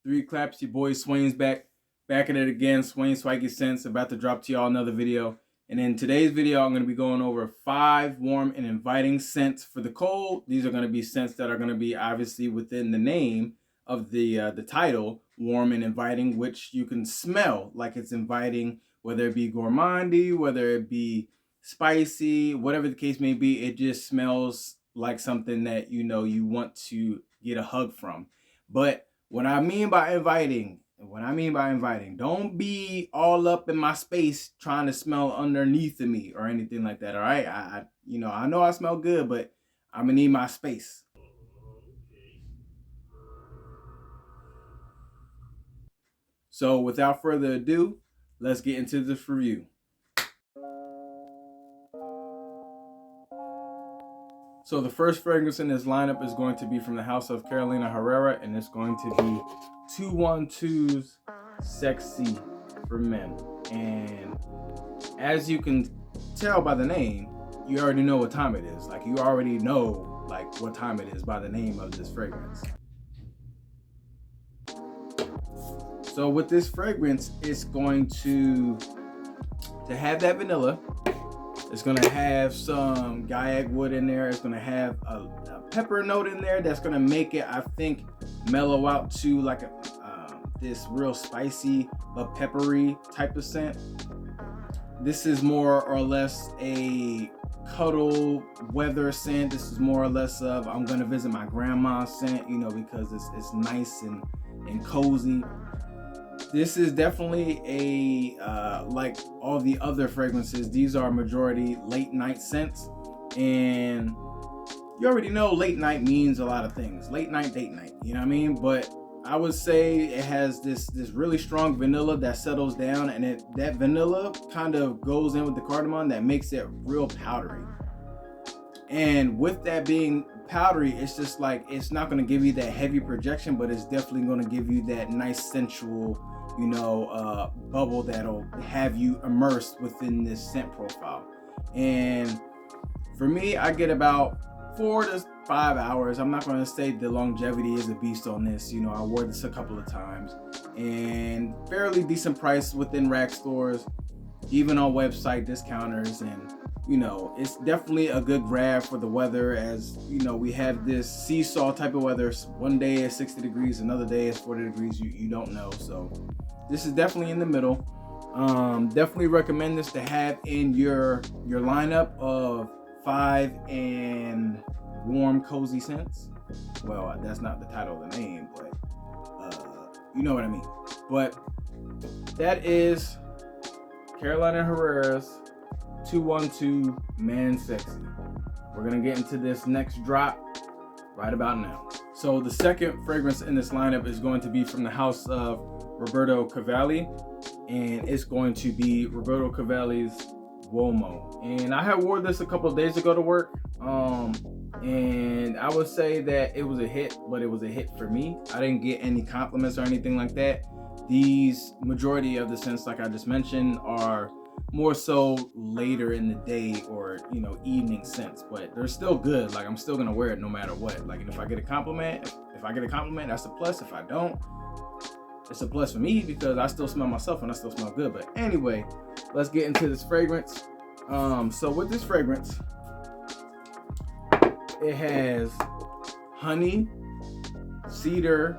Three claps, your boy Swain's back at it again. Swain Swanky Scents, about to drop to y'all another video. And in today's video, I'm going to be going over 5 warm and inviting scents for the cold. These are going to be scents that are going to be obviously within the name of the title, warm and inviting, which you can smell like it's inviting, whether it be gourmandy, whether it be spicy, whatever the case may be. It just smells like something that you want to get a hug from. But what I mean by inviting, don't be all up in my space trying to smell underneath of me or anything like that. All right, I know I smell good, but I'm gonna need my space. So without further ado, let's get into this review. So the first fragrance in this lineup is going to be from the house of Herrera, and it's going to be 212's Sexy for Men. And as you can tell by the name, you already know what time it is. Like, you already know like what time it is by the name of this fragrance. So with this fragrance, it's going to have that vanilla. It's gonna have some gaiac wood in there. It's gonna have a pepper note in there that's gonna make it, I think, mellow out to like this real spicy but peppery type of scent. This is more or less a cuddle weather scent. This is more or less of I'm gonna visit my grandma's scent, because it's nice and cozy. This is definitely a like all the other fragrances, these are majority late night scents, and you already know late night means a lot of things. Late night, date night, you know what I mean? But I would say it has this really strong vanilla that settles down, and that vanilla kind of goes in with the cardamom that makes it real powdery. And with that being powdery, it's just like, it's not going to give you that heavy projection, but it's definitely going to give you that nice sensual bubble that'll have you immersed within this scent profile. And for me, I get about 4 to 5 hours. I'm not going to say the longevity is a beast on this. I wore this a couple of times, and fairly decent price within rack stores, even on website discounters. And it's definitely a good grab for the weather, as we have this seesaw type of weather. One day is 60 degrees, another day is 40 degrees. You don't know. So this is definitely in the middle. Definitely recommend this to have in your lineup of 5 and warm, cozy scents. Well, that's not the title of the name, but you know what I mean. But that is Carolina Herrera's 212 Man Sexy. We're gonna get into this next drop right about now. So the second fragrance in this lineup is going to be from the house of Roberto Cavalli, and it's going to be Roberto Cavalli's Womo. And I had wore this a couple of days ago to work, and I would say that it was a hit, but it was a hit for me. I didn't get any compliments or anything like that. These majority of the scents, like I just mentioned, are more so later in the day or evening scents, but they're still good. Like, I'm still gonna wear it no matter what. Like, and if I get a compliment, that's a plus. If I don't, it's a plus for me, because I still smell myself and I still smell good. But anyway, let's get into this fragrance. So with this fragrance, it has honey, cedar,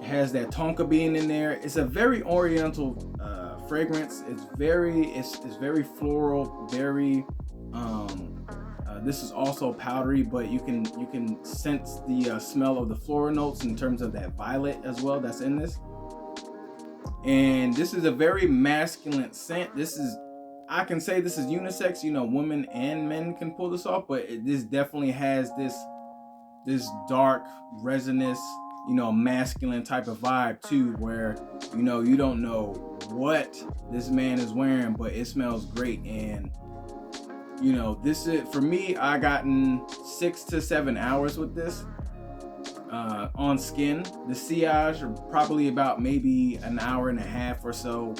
it has that tonka bean in there. It's a very oriental fragrance. It's very floral, very this is also powdery, but you can sense the smell of the floral notes in terms of that violet as well that's in this. And this is a very masculine scent. I can say this is unisex, women and men can pull this off, but this definitely has this dark, resinous, masculine type of vibe too, where you don't know what this man is wearing, but it smells great. And this is, for me, I gotten 6 to 7 hours with this on skin. The sillage are probably about maybe an hour and a half or so,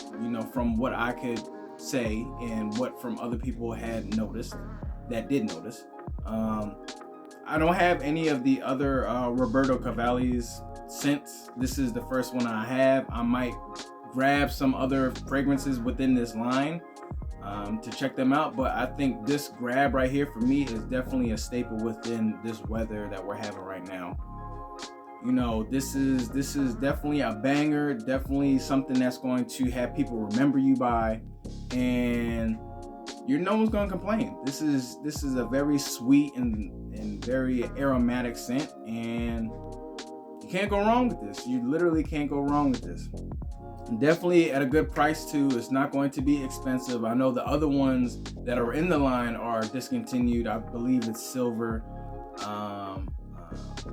from what I could say and what from other people had noticed that did notice. I don't have any of the other Roberto Cavalli's scents. This is the first one I have. I might grab some other fragrances within this line to check them out, but I think this grab right here for me is definitely a staple within this weather that we're having right now. You know, this is definitely a banger, definitely something that's going to have people remember you by, and no one's gonna complain. This is a very sweet and very aromatic scent, and you can't go wrong with this. You literally can't go wrong with this. Definitely at a good price too. It's not going to be expensive. I know the other ones that are in the line are discontinued. I believe it's Silver,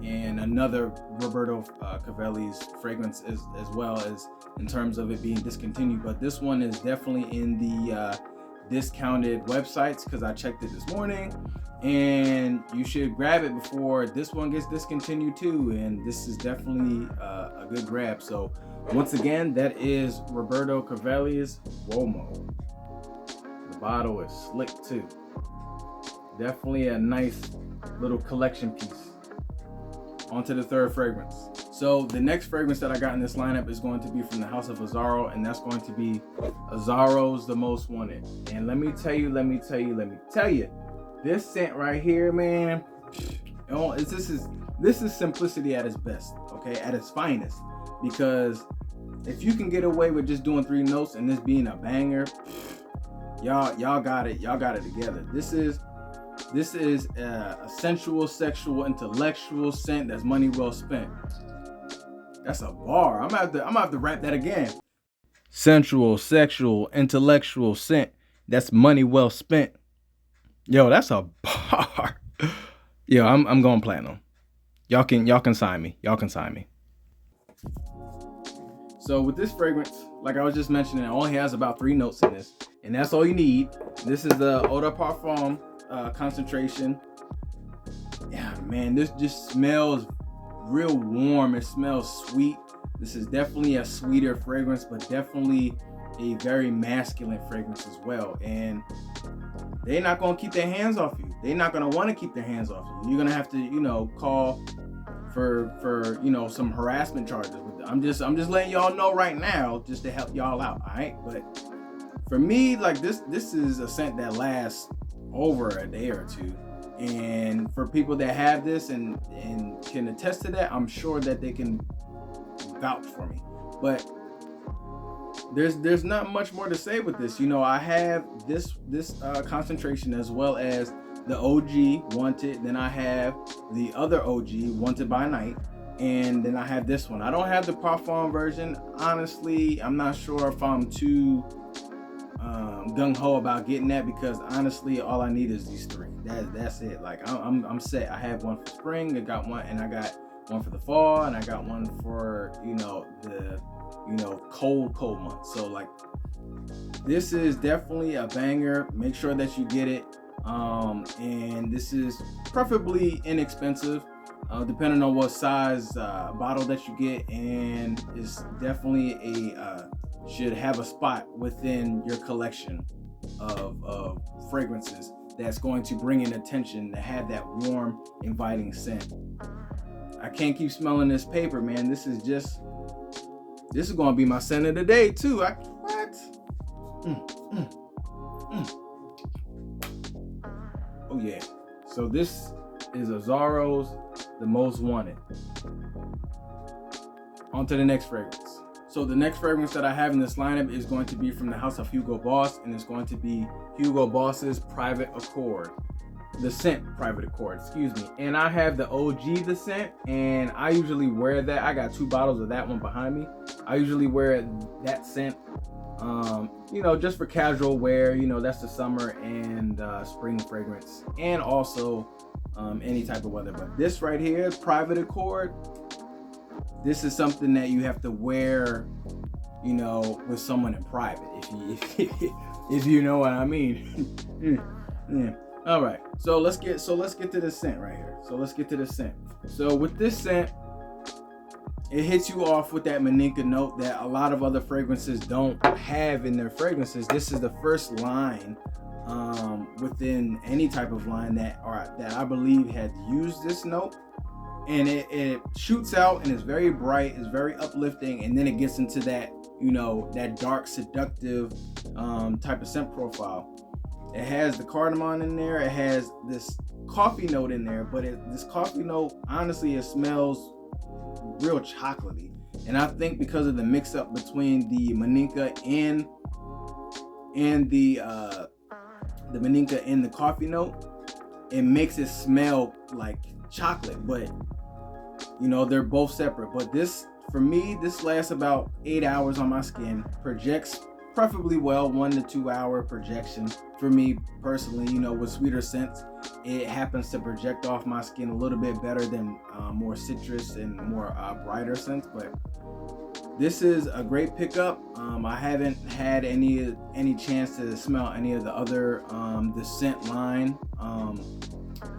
and another Roberto Cavalli's fragrance as well, as in terms of it being discontinued. But this one is definitely in the discounted websites because I checked it this morning, and you should grab it before this one gets discontinued too. And this is definitely a good grab. So once again, that is Roberto Cavalli's Womo. The bottle is slick too. Definitely a nice little collection piece. On to the third fragrance. So the next fragrance that I got in this lineup is going to be from the House of Lazaro, and that's going to be Lazaro's The Most Wanted. And let me tell you, this scent right here, man, this is simplicity at its best, okay, at its finest. Because if you can get away with just doing 3 notes and this being a banger, y'all got it together. This is a sensual, sexual, intellectual scent that's money well spent. That's a bar. I'm gonna have to rap that again. Sensual, sexual, intellectual scent that's money well spent. Yo, that's a bar. Yo, I'm going platinum. Y'all can sign me. So with this fragrance, like I was just mentioning, it only has about 3 notes in this, and that's all you need. This is the Eau de Parfum concentration. Yeah, man, this just smells real warm. It smells sweet. This is definitely a sweeter fragrance, but definitely a very masculine fragrance as well. And they're not gonna keep their hands off you. They're not gonna want to keep their hands off you. You're gonna have to, call for some harassment charges. I'm just letting y'all know right now, just to help y'all out. All right, but for me, like this is a scent that lasts over a day or two, and for people that have this and can attest to that, I'm sure that they can vouch for me. But there's not much more to say with this. I have this concentration as well as the OG Wanted, then I have the other OG Wanted by Night, and then I have this one. I don't have the Parfum version. Honestly, I'm not sure if I'm too gung-ho about getting that, because honestly all I need is these 3. That's it. Like I'm set. I have one for spring, I got one, and I got one for the fall, and I got one for the cold months. So like this is definitely a banger. Make sure that you get it, and this is preferably inexpensive, depending on what size bottle that you get, and it's definitely should have a spot within your collection of fragrances that's going to bring in attention to have that warm, inviting scent. I can't keep smelling this paper, man. This is going to be my scent of the day too. What? Oh yeah. So this is Lazaro's The Most Wanted. On to the next fragrance. So the next fragrance that I have in this lineup is going to be from the House of Hugo Boss, and it's going to be Hugo Boss's Private Accord. The scent Private Accord, excuse me. And I have the OG The Scent, and I usually wear that. I got 2 bottles of that one behind me. I usually wear that scent, just for casual wear. That's the summer and spring fragrance, and also any type of weather. But this right here, Private Accord, this is something that you have to wear, with someone in private, if you know what I mean. Yeah. All right, so let's get to the scent right here. So with this scent, it hits you off with that Maninka note that a lot of other fragrances don't have in their fragrances. This is the first line within any type of line that I believe had used this note. And it shoots out and it's very bright, it's very uplifting, and then it gets into that, that dark, seductive type of scent profile. It has the cardamom in there, it has this coffee note in there, but this coffee note, honestly, it smells real chocolatey. And I think because of the mix up between the Maninka and the Maninka and the coffee note, it makes it smell like chocolate, but they're both separate. But this, for me, this lasts about 8 hours on my skin, projects preferably well, 1 to 2 hour projection for me personally. With sweeter scents, it happens to project off my skin a little bit better than more citrus and more brighter scents. But this is a great pickup. I haven't had any chance to smell any of the other the scent line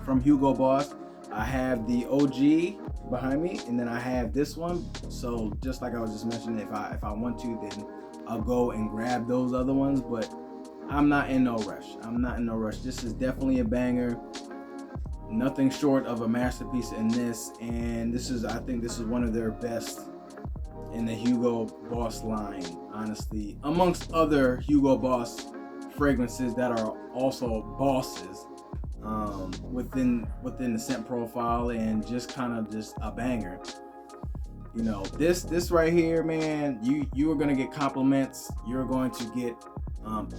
from Hugo Boss. I have the OG behind me, and then I have this one. So just like I was just mentioning, if I want to, then I'll go and grab those other ones. But I'm not in no rush. This is definitely a banger. Nothing short of a masterpiece in this, and I think this is one of their best in the Hugo Boss line, honestly, amongst other Hugo Boss fragrances that are also bosses within the scent profile, and just kind of just a banger. This right here, man, you are gonna get compliments. You're going to get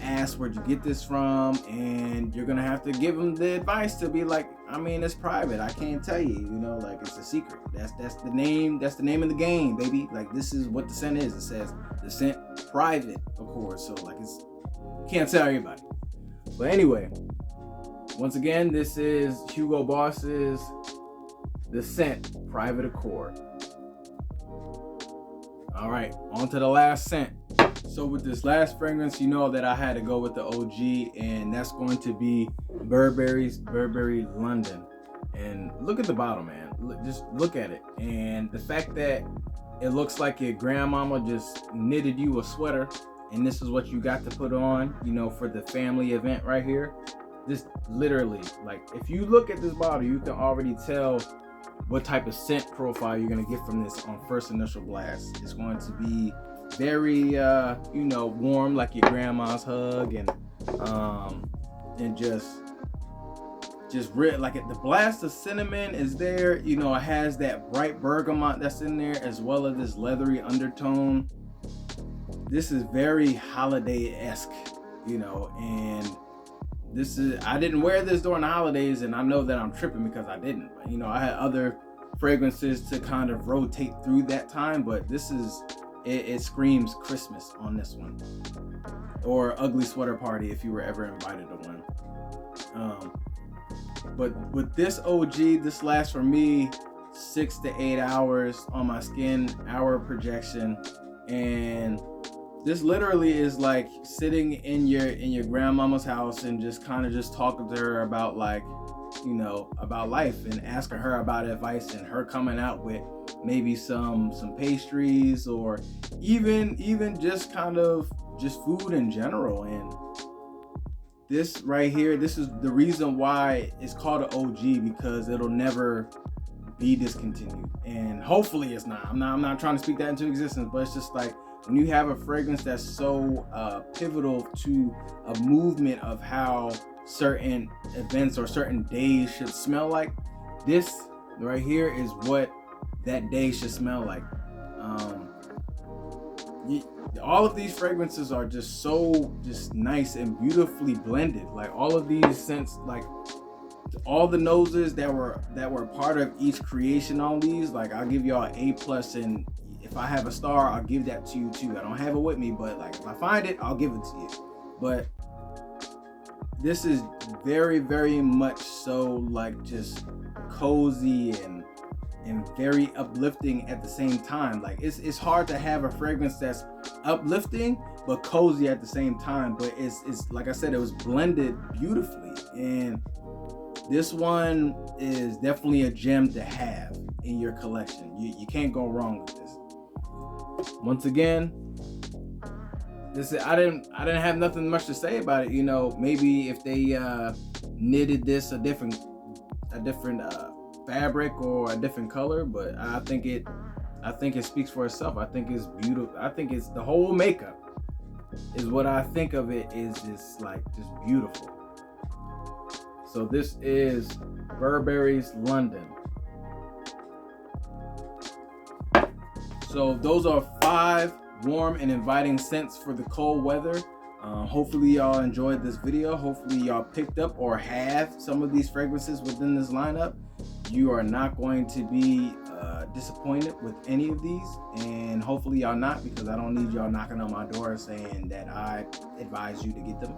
asked where'd you get this from, and you're gonna have to give them the advice to be like, it's private, I can't tell you, like it's a secret. That's the name of the game, baby. Like, this is what the scent is. It says the scent private, of course, so like can't tell everybody. But anyway, once again, this is Hugo Boss's The Scent Private Accord. All right, on to the last scent. So with this last fragrance, that I had to go with the OG, and that's going to be Burberry's Burberry London. And look at the bottle, man. Just look at it. And the fact that it looks like your grandmama just knitted you a sweater, and this is what you got to put on, for the family event right here. Just literally, like, if you look at this bottle, you can already tell what type of scent profile you're going to get from this on first initial blast. It's going to be very warm, like your grandma's hug, and just like the blast of cinnamon is there. It has that bright bergamot that's in there, as well as this leathery undertone. This is very holiday-esque, and this is, I didn't wear this during the holidays, and I know that I'm tripping because I didn't. I had other fragrances to kind of rotate through that time, but this is, it screams Christmas on this one, or ugly sweater party if you were ever invited to one. But with this OG, this lasts for me 6 to 8 hours on my skin, hour projection, and this literally is like sitting in your grandmama's house and just kind of just talking to her about, like, about life, and asking her about advice, and her coming out with maybe some pastries, or even just kind of just food in general. And this right here, this is the reason why it's called an OG, because it'll never be discontinued, and hopefully it's not. I'm not trying to speak that into existence, but it's just like, when you have a fragrance that's so pivotal to a movement of how certain events or certain days should smell like, this right here is what that day should smell like. All of these fragrances are just nice and beautifully blended. Like, all of these scents, like all the noses that were part of each creation on these, like, I'll give y'all an A+, and if I have a star, I'll give that to you too. I don't have it with me, but like, if I find it, I'll give it to you. But this is very, very much so, like, just cozy and very uplifting at the same time. Like, it's hard to have a fragrance that's uplifting but cozy at the same time. But it's like I said, it was blended beautifully, and this one is definitely a gem to have in your collection. You can't go wrong with this. Once again, I didn't have nothing much to say about it. You know, maybe if they knitted this a different fabric or a different color, but I think it speaks for itself. I think it's beautiful. I think it's the whole makeup is what I think of it is just beautiful. So this is Burberry's London. So those are 5 warm and inviting scents for the cold weather. Hopefully y'all enjoyed this video. Hopefully y'all picked up or have some of these fragrances within this lineup. You are not going to be disappointed with any of these, and hopefully y'all not, because I don't need y'all knocking on my door saying that I advise you to get them.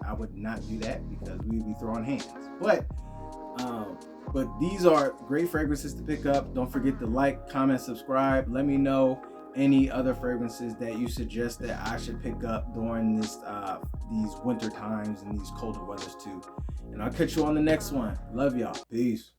I would not do that because we would be throwing hands. But these are great fragrances to pick up. Don't forget to like, comment, subscribe. Let me know any other fragrances that you suggest that I should pick up during these winter times and these colder weathers too. And I'll catch you on the next one. Love y'all. Peace.